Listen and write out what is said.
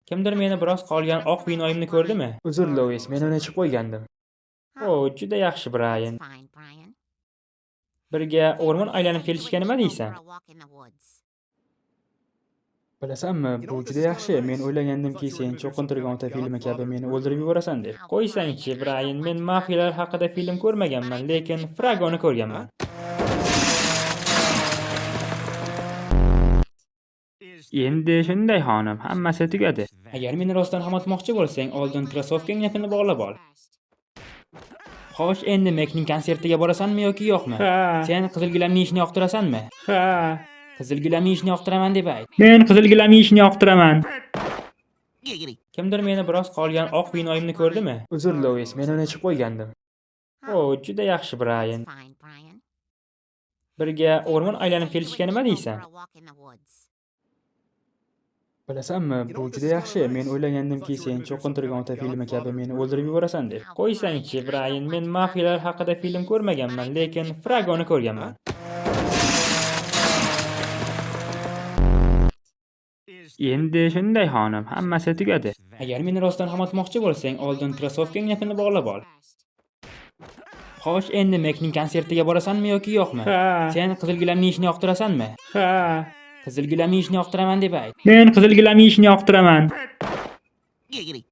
Kimdir meni biroz qolgan oq vinoyimni ko'rdimi? Uzr, Lois, men uni ichib qo'ygandim. O, juda yaxshi, Brian. Birga o'rmon aylanib kelishga nima deysan? Bilasanmi, bu juda yaxshi. Men o'ylagandimki, sen cho'qintirgan ota filmi kabi meni o'ldirib yuborasan deb. Qo'ysang-chi, Brian, men mafiyalar haqida film ko'rmaganman, lekin Fragoni ko'rganman. Endi shunday xonim, hammasi tugadi. Agar meni rostdan ham otmoqchi bo'lsang, oldin krossovkang yapini bog'lab ol. Xo'sh, endi Mekning konsertiga borasanmi yoki yo'qmi? Ha. Sen qizil gilamni yeyishni yoqtirasanmi? Ha. Qizil gilamni yeyishni yoqtiraman deb ayt. Men qizil gilamni yeyishni yoqtiraman. Kimdir meni biroz qolgan oq vinoyimni ko'rdimi? Uzr, Lois, men uni ichib qo'ygandim. O, juda yaxshi, Brian. Birga o'rmon aylanib kelishga nima deysan? Bilasanmi, bu juda yaxshi. Men o'ylagandimki, sen cho'qintirgan ota filmi kabi meni o'ldirib yuborasan deb. Qo'ysang-chi, Brian, men mafiyalar haqida film ko'rmaganman, lekin Fragoni ko'rganman. Endi shunday xonim, hammasi tugadi. Agar meni rostdan ham otmoqchi bo'lsang, oldin krossovkang yapini bog'lab ol. Xo'sh, endi Mekning konsertiga borasanmi yoki yo'qmi? Ha. Sen qizil gilamni yeyishni yoqtirasanmi? Ha. Qizil gilamni yeyishni yoqtiraman deb ayt. Men qizil gilamni yeyishni yoqtiraman.